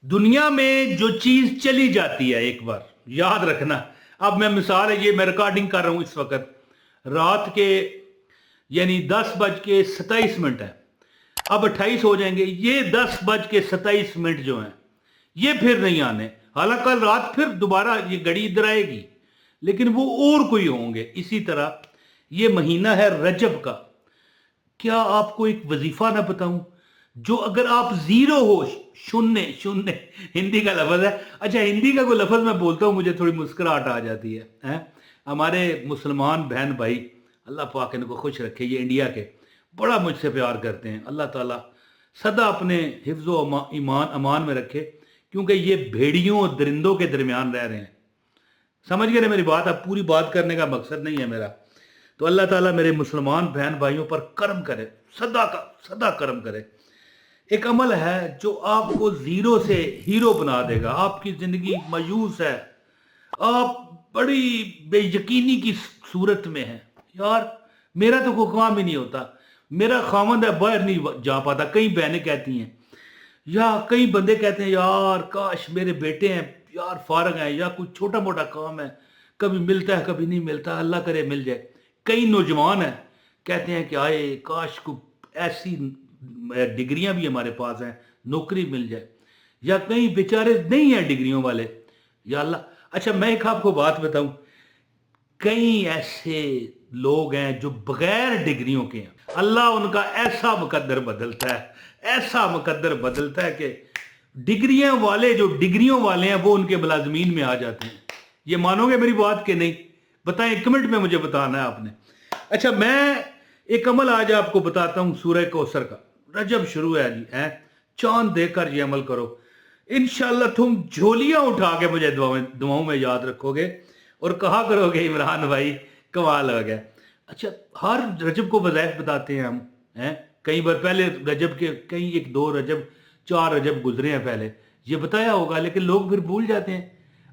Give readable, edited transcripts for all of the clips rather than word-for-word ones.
دنیا میں جو چیز چلی جاتی ہے ایک بار یاد رکھنا. اب میں مثال ہے، یہ میں ریکارڈنگ کر رہا ہوں اس وقت رات کے یعنی 10:27 ہے. اب 28 ہو جائیں گے. یہ 10:27 جو ہیں یہ پھر نہیں آنے. حالانکہ کل رات پھر دوبارہ یہ گھڑی ادھر آئے گی، لیکن وہ اور کوئی ہوں گے. اسی طرح یہ مہینہ ہے رجب کا. کیا آپ کو ایک وظیفہ نہ بتاؤں جو اگر آپ زیرو ہو، شنیہ شنیہ ہندی کا لفظ ہے. اچھا، ہندی کا کوئی لفظ میں بولتا ہوں مجھے تھوڑی مسکراہٹ آ جاتی ہے. ہمارے مسلمان بہن بھائی اللہ پاک ان کو خوش رکھے، یہ انڈیا کے بڑا مجھ سے پیار کرتے ہیں. اللہ تعالیٰ سدا اپنے حفظ و ایمان امان میں رکھے، کیونکہ یہ بھیڑیوں اور درندوں کے درمیان رہ رہے ہیں. سمجھ گئے نا میری بات؟ اب پوری بات کرنے کا مقصد نہیں ہے میرا. تو اللہ تعالیٰ میرے مسلمان بہن بھائیوں پر کرم کرے، سدا کرم کرے. ایک عمل ہے جو آپ کو زیرو سے ہیرو بنا دے گا. آپ کی زندگی مایوس ہے، آپ بڑی بے یقینی کی صورت میں ہیں. یار میرا تو کوئی کام ہی نہیں ہوتا، میرا خاوند ہے باہر نہیں جا پاتا. کئی بہنیں کہتی ہیں یا کئی بندے کہتے ہیں یار کاش میرے بیٹے ہیں یار فارغ ہیں، یا کوئی چھوٹا موٹا کام ہے کبھی ملتا ہے کبھی نہیں ملتا، اللہ کرے مل جائے. کئی نوجوان ہیں کہتے ہیں کہ آئے کاش کو ایسی ڈگریاں بھی ہمارے پاس ہیں، نوکری مل جائے. یا کئی بیچارے نہیں ہیں ڈگریوں والے، یا اللہ. اچھا میں ایک آپ کو بات بتاؤں، کئی ایسے لوگ ہیں جو بغیر ڈگریوں کے ہیں، اللہ ان کا ایسا مقدر بدلتا ہے، ایسا مقدر بدلتا ہے کہ ڈگریاں والے جو ڈگریوں والے ہیں وہ ان کے ملازمین میں آ جاتے ہیں. یہ مانو گے میری بات کہ نہیں؟ بتائیں، ایک منٹ میں مجھے بتانا ہے آپ نے. اچھا میں ایک عمل آج آپ کو بتاتا ہوں سورہ کوثر کا. رجب شروع ہے جی، چاند دیکھ کر یہ عمل کرو، انشاءاللہ تم جھولیاں اٹھا کے مجھے دعاؤں میں یاد رکھو گے اور کہا کرو گے عمران بھائی کمال ہو گیا. اچھا ہر رجب کو وظائف بتاتے ہیں ہم. کئی بار پہلے رجب کے کئی ایک دو رجب 4 رجب گزرے ہیں پہلے، یہ بتایا ہوگا لیکن لوگ پھر بھول جاتے ہیں.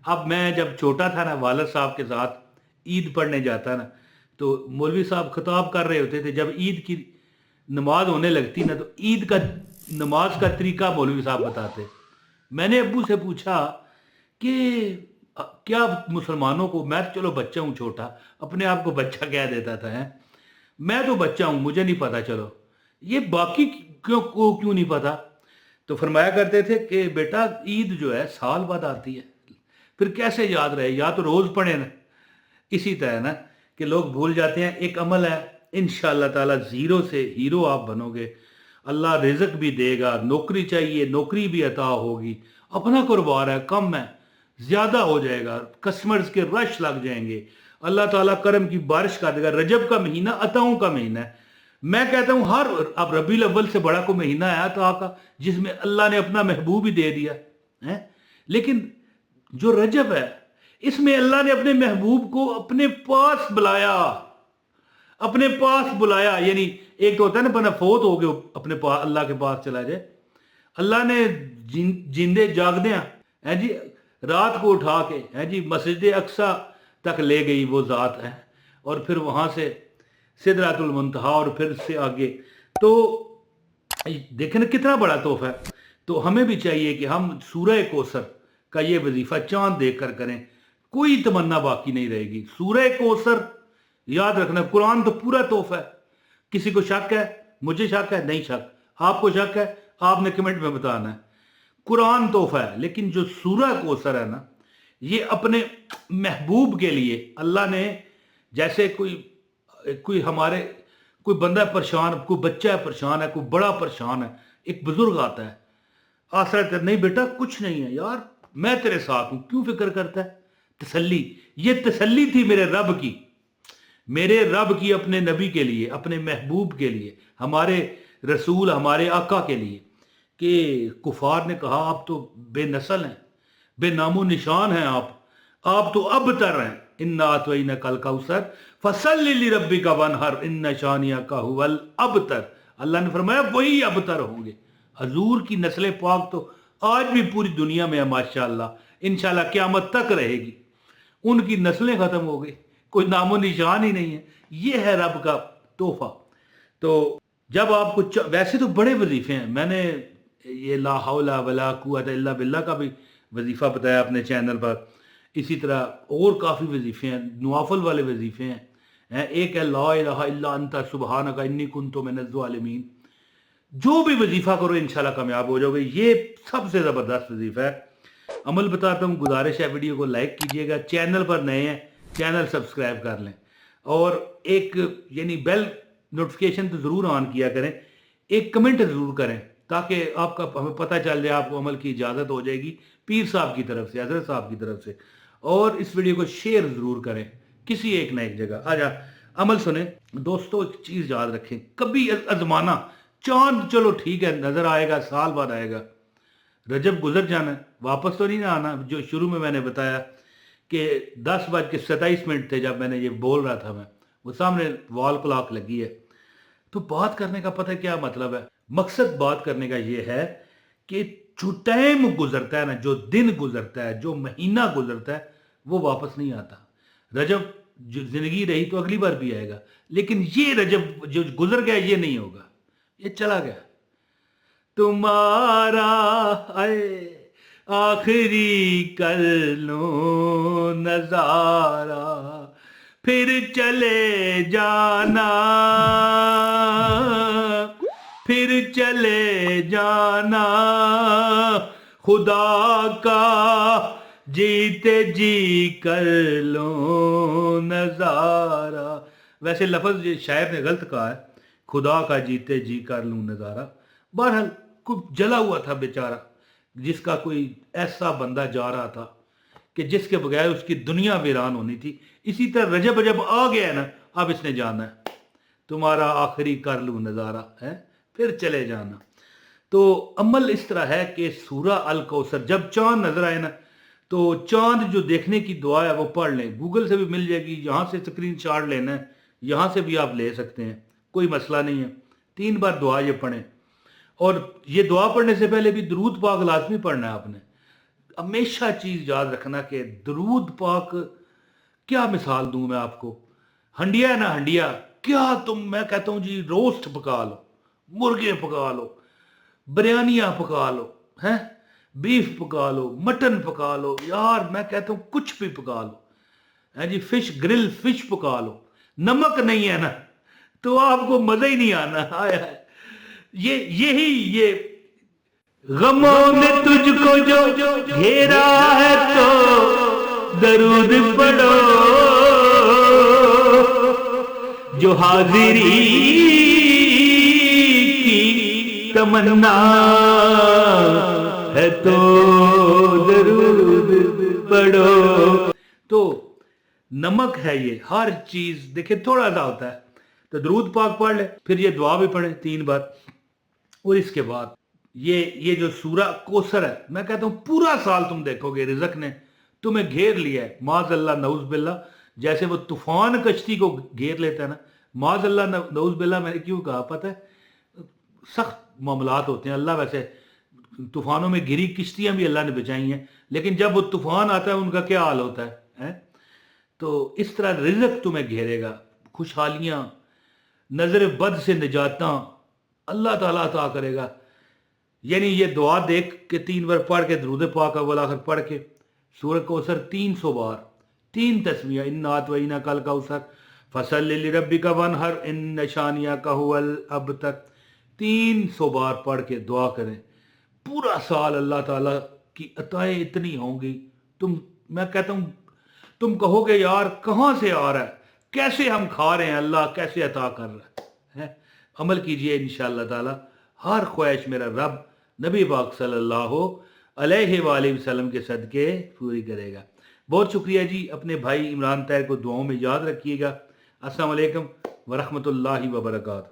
اب میں جب چھوٹا تھا نا، والد صاحب کے ساتھ عید پڑھنے جاتا نا، تو مولوی صاحب خطاب کر رہے ہوتے تھے. جب عید کی نماز ہونے لگتی نا تو عید کا نماز کا طریقہ مولوی صاحب بتاتے. میں نے ابو سے پوچھا کہ کیا مسلمانوں کو، میں چلو بچہ ہوں چھوٹا، اپنے آپ کو بچہ کہہ دیتا تھا، میں تو بچہ ہوں مجھے نہیں پتا، چلو یہ باقی کیوں نہیں پتا؟ تو فرمایا کرتے تھے کہ بیٹا عید جو ہے سال بعد آتی ہے، پھر کیسے یاد رہے؟ یا تو روز پڑھیں نا. اسی طرح نا کہ لوگ بھول جاتے ہیں. ایک عمل ہے انشاءاللہ تعالی زیرو سے ہیرو آپ بنو گے. اللہ رزق بھی دے گا، نوکری چاہیے نوکری بھی عطا ہوگی. اپنا کاروبار ہے کم ہے زیادہ ہو جائے گا، کسٹمرز کے رش لگ جائیں گے، اللہ تعالیٰ کرم کی بارش کر دے گا. رجب کا مہینہ عطاؤں کا مہینہ ہے. میں کہتا ہوں اب ربیع الاول سے بڑا کوئی مہینہ ہے عطا کا جس میں اللہ نے اپنا محبوب ہی دے دیا ہے. لیکن جو رجب ہے اس میں اللہ نے اپنے محبوب کو اپنے پاس بلایا، اپنے پاس بلایا. یعنی ایک تو ہوتا ہے نا بنا فوت ہو گئے اپنے پاس اللہ کے پاس چلا جائے. اللہ نے جیندے جاگدیاں جی رات کو اٹھا کے جی مسجد اقصی تک لے گئی وہ ذات ہے، اور پھر وہاں سے سدرۃ المنتہا اور پھر سے آگے. تو دیکھیں نا کتنا بڑا تحفہ ہے. تو ہمیں بھی چاہیے کہ ہم سورہ کوثر کا یہ وظیفہ چاند دیکھ کر کریں، کوئی تمنا باقی نہیں رہے گی. سورہ کوثر یاد رکھنا، قرآن تو پورا تحفہ ہے. کسی کو شک ہے؟ مجھے شک ہے نہیں شک. آپ کو شک ہے آپ نے کمنٹ میں بتانا ہے. قرآن تحفہ ہے، لیکن جو سورہ کوثر ہے نا یہ اپنے محبوب کے لیے اللہ نے، جیسے کوئی ہمارے کوئی بندہ پریشان، کوئی بچہ پریشان ہے، کوئی بڑا پریشان ہے، ایک بزرگ آتا ہے آسرا کر، نہیں بیٹا کچھ نہیں ہے یار میں تیرے ساتھ ہوں، کیوں فکر کرتا ہے؟ تسلی. یہ تسلی تھی میرے رب کی اپنے نبی کے لیے، اپنے محبوب کے لیے، ہمارے رسول ہمارے آقا کے لیے، کہ کفار نے کہا آپ تو بے نسل ہیں، بے نام و نشان ہیں، آپ تو ابتر ہیں. انا اعطیناک الکوثر فصلی لربک وانحر ان شانئک ھو الابتر. اللہ نے فرمایا وہی ابتر ہوں گے. حضور کی نسل پاک تو آج بھی پوری دنیا میں ہے ماشاءاللہ، انشاءاللہ قیامت تک رہے گی. ان کی نسلیں ختم ہو گئی، کوئی نام و نشان ہی نہیں ہے. یہ ہے رب کا تحفہ. تو جب آپ کو ویسے تو بڑے وظیفے ہیں، میں نے یہ لا حول ولا قوت الا باللہ کا بھی وظیفہ بتایا اپنے چینل پر. اسی طرح اور کافی وظیفے ہیں، نوافل والے وظیفے ہیں. ایک ہے لا الہ الا انت سبحانک انی کنت من الظالمین. جو بھی وظیفہ کرو انشاءاللہ کامیاب ہو جاؤ گے. یہ سب سے زبردست وظیفہ ہے. عمل بتاتا ہوں، گزارش ہے ویڈیو کو لائک کیجئے گا، چینل پر نئے ہیں چینل سبسکرائب کر لیں، اور ایک یعنی بیل نوٹیفیکیشن تو ضرور آن کیا کریں، ایک کمنٹ ضرور کریں تاکہ آپ کا ہمیں پتہ چل جائے، آپ کو عمل کی اجازت ہو جائے گی پیر صاحب کی طرف سے، حضرت صاحب کی طرف سے. اور اس ویڈیو کو شیئر ضرور کریں کسی ایک نہ ایک جگہ. آجا عمل سنیں دوستو. ایک چیز یاد رکھیں، کبھی ازمانا. چاند چلو ٹھیک ہے نظر آئے گا، سال بعد آئے گا. رجب گزر جانا ہے، واپس تو نہیں نہ آنا. جو شروع میں نے بتایا کہ 10:27 تھے جب میں نے یہ بول رہا تھا، میں وہ سامنے وال کلاک لگی ہے. تو بات کرنے کا پتہ کیا مطلب ہے؟ مقصد بات کرنے کا یہ ہے کہ جو ٹائم گزرتا ہے نا، جو دن گزرتا ہے، جو مہینہ گزرتا ہے، وہ واپس نہیں آتا. رجب جو زندگی رہی تو اگلی بار بھی آئے گا، لیکن یہ رجب جو گزر گیا یہ نہیں ہوگا، یہ چلا گیا. تمہارا آخری کر لوں نظارہ، پھر چلے جانا، پھر چلے جانا، خدا کا جیتے جی کر لوں نظارہ. ویسے لفظ یہ شاعر نے غلط کہا ہے، خدا کا جیتے جی کر لوں نظارہ. بہرحال کوئی جلا ہوا تھا بیچارہ، جس کا کوئی ایسا بندہ جا رہا تھا کہ جس کے بغیر اس کی دنیا ویران ہونی تھی. اسی طرح رجب جب آ گیا ہے نا، اب اس نے جانا ہے. تمہارا آخری کر لوں نظارہ ہے، پھر چلے جانا. تو عمل اس طرح ہے کہ سورہ الکوثر جب چاند نظر آئے نا، تو چاند جو دیکھنے کی دعا ہے وہ پڑھ لیں. گوگل سے بھی مل جائے گی، یہاں سے اسکرین شاٹ لینا ہے، یہاں سے بھی آپ لے سکتے ہیں، کوئی مسئلہ نہیں ہے. 3 بار دعا یہ پڑھیں، اور یہ دعا پڑھنے سے پہلے بھی درود پاک لازمی پڑھنا ہے آپ نے. ہمیشہ چیز یاد رکھنا کہ درود پاک، کیا مثال دوں میں آپ کو. ہنڈیا ہے نا، ہنڈیا کیا میں کہتا ہوں جی، روسٹ پکا لو، مرغے پکا لو، بریانیاں پکا لو، بیف پکا لو، مٹن پکا لو، یار میں کہتا ہوں کچھ بھی پکا لو، جی فش گرل فش پکا لو، نمک نہیں ہے نا تو آپ کو مزہ ہی نہیں آنا. یہ غموں نے تجھ کو جو گھیرا ہے تو درود پڑھو، جو حاضری کی تمنا ہے تو درود پڑھو. تو نمک ہے یہ، ہر چیز دیکھیں تھوڑا سا ہوتا ہے. تو درود پاک پڑھ لے، پھر یہ دعا بھی پڑھیں 3 بار. اور اس کے بعد یہ جو سورہ کوثر ہے، میں کہتا ہوں پورا سال تم دیکھو گے رزق نے تمہیں گھیر لیا ہے. معاذ اللہ نعوذ باللہ، جیسے وہ طوفان کشتی کو گھیر لیتا ہے نا، معاذ اللہ نعوذ باللہ. میں نے کیوں کہا پتہ ہے؟ سخت معاملات ہوتے ہیں. اللہ ویسے طوفانوں میں گھری کشتیاں بھی اللہ نے بچائی ہیں، لیکن جب وہ طوفان آتا ہے ان کا کیا حال ہوتا ہے. تو اس طرح رزق تمہیں گھیرے گا، خوشحالیاں، نظر بد سے نجاتاں اللہ تعالیٰ عطا کرے گا. یعنی یہ دعا دیکھ کے 3 بار پڑھ کے درود پاک اول آخر پڑھ کے سورہ کوثر 300 بار، 3 تسمیہ، انا اعطیناک الکوثر فصلی لربک وانحر ان شانئک ھو الابتر، 300 بار پڑھ کے دعا کریں. پورا سال اللہ تعالیٰ کی عطائیں اتنی ہوں گی، میں کہتا ہوں تم کہو گے یار کہاں سے آ رہا ہے، کیسے ہم کھا رہے ہیں، اللہ کیسے عطا کر رہا ہے. عمل کیجئے انشاءاللہ تعالی، ہر خواہش میرا رب نبی پاک صلی اللہ علیہ وآلہ وسلم کے صدقے پوری کرے گا. بہت شکریہ جی. اپنے بھائی عمران طاہر کو دعاؤں میں یاد رکھیے گا. السلام علیکم ورحمۃ اللہ وبرکاتہ.